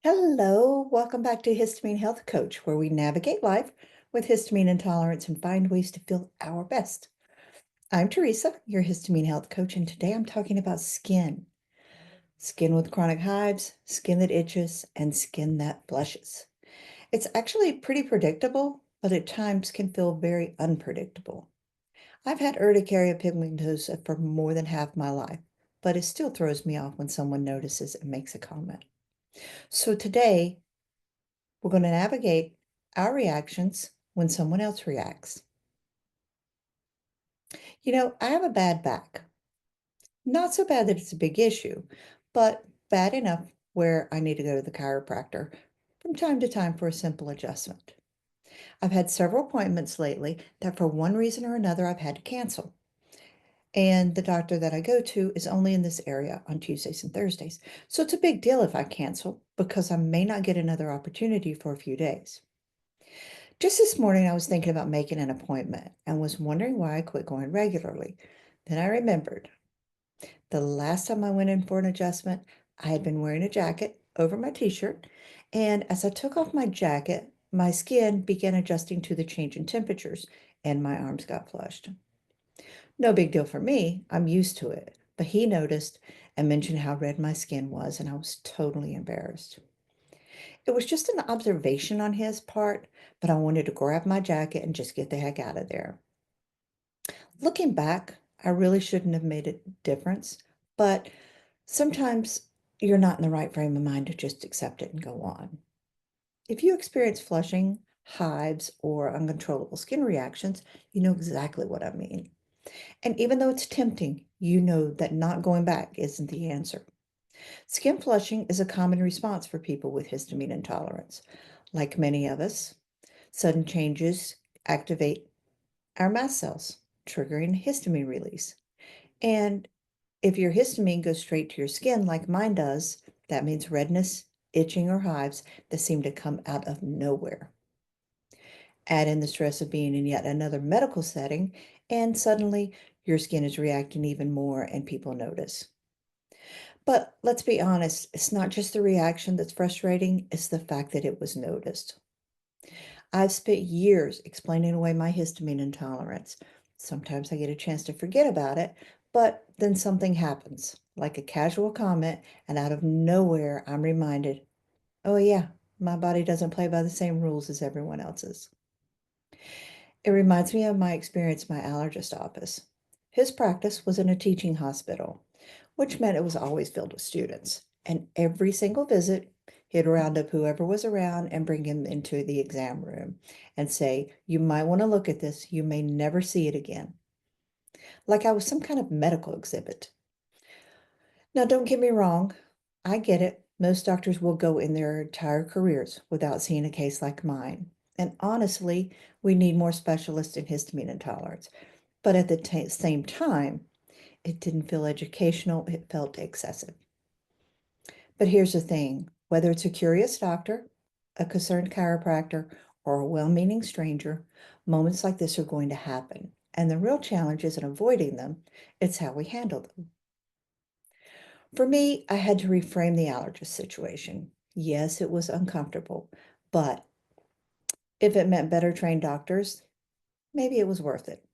Hello, welcome back to Histamine Health Coach, where we navigate life with histamine intolerance and find ways to feel our best. I'm Teresa, your histamine health coach, and today I'm talking about skin. Skin with chronic hives, skin that itches, and skin that blushes. It's actually pretty predictable, but at times can feel very unpredictable. I've had urticaria pigmentosa for more than half my life, but it still throws me off when someone notices and makes a comment. So today, we're going to navigate our reactions when someone else reacts. I have a bad back. Not so bad that it's a big issue, but bad enough where I need to go to the chiropractor from time to time for a simple adjustment. I've had several appointments lately that for one reason or another I've had to cancel. And the doctor that I go to is only in this area on Tuesdays and Thursdays. So it's a big deal if I cancel because I may not get another opportunity for a few days. Just this morning, I was thinking about making an appointment and was wondering why I quit going regularly. Then I remembered the last time I went in for an adjustment, I had been wearing a jacket over my t-shirt, and as I took off my jacket, my skin began adjusting to the change in temperatures, and my arms got flushed. No big deal for me, I'm used to it, but he noticed and mentioned how red my skin was, and I was totally embarrassed. It was just an observation on his part, but I wanted to grab my jacket and just get the heck out of there. Looking back, I really shouldn't have made a difference, but sometimes you're not in the right frame of mind to just accept it and go on. If you experience flushing, hives, or uncontrollable skin reactions, you know exactly what I mean. And even though it's tempting, you know that not going back isn't the answer. Skin flushing is a common response for people with histamine intolerance. Like many of us, sudden changes activate our mast cells, triggering histamine release. And if your histamine goes straight to your skin like mine does, that means redness, itching, or hives that seem to come out of nowhere. Add in the stress of being in yet another medical setting, and suddenly your skin is reacting even more and people notice. But let's be honest, it's not just the reaction that's frustrating, it's the fact that it was noticed. I've spent years explaining away my histamine intolerance. Sometimes I get a chance to forget about it, but then something happens, like a casual comment, and out of nowhere, I'm reminded, oh, yeah, my body doesn't play by the same rules as everyone else's. It reminds me of my experience in my allergist office. His practice was in a teaching hospital, which meant it was always filled with students. And every single visit, he'd round up whoever was around and bring him into the exam room and say, you might want to look at this. You may never see it again. Like I was some kind of medical exhibit. Now, don't get me wrong. I get it. Most doctors will go in their entire careers without seeing a case like mine. And honestly, we need more specialists in histamine intolerance. But at the same time, it didn't feel educational, it felt excessive. But here's the thing, whether it's a curious doctor, a concerned chiropractor, or a well-meaning stranger, moments like this are going to happen. And the real challenge isn't avoiding them, it's how we handle them. For me, I had to reframe the allergist situation. Yes, it was uncomfortable, but if it meant better trained doctors, maybe it was worth it.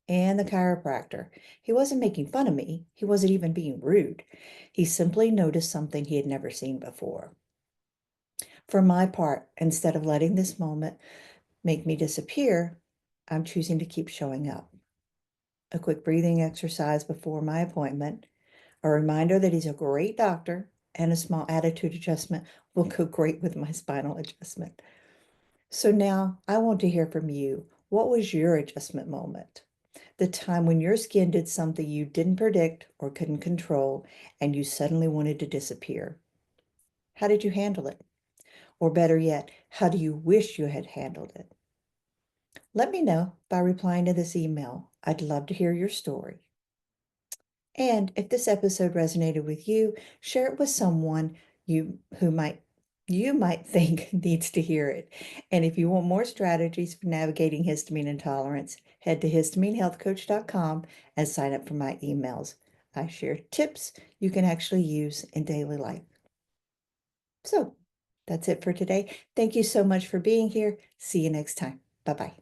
And the chiropractor. He wasn't making fun of me. He wasn't even being rude. He simply noticed something he had never seen before. For my part, instead of letting this moment make me disappear, I'm choosing to keep showing up. A quick breathing exercise before my appointment, a reminder that he's a great doctor, and a small attitude adjustment will go great with my spinal adjustment. So now I want to hear from you. What was your adjustment moment? The time when your skin did something you didn't predict or couldn't control, and you suddenly wanted to disappear. How did you handle it? Or better yet, how do you wish you had handled it? Let me know by replying to this email. I'd love to hear your story. And if this episode resonated with you, share it with someone you might think needs to hear it. And if you want more strategies for navigating histamine intolerance, head to histaminehealthcoach.com and sign up for my emails. I share tips you can actually use in daily life. So that's it for today. Thank you so much for being here. See you next time. Bye bye.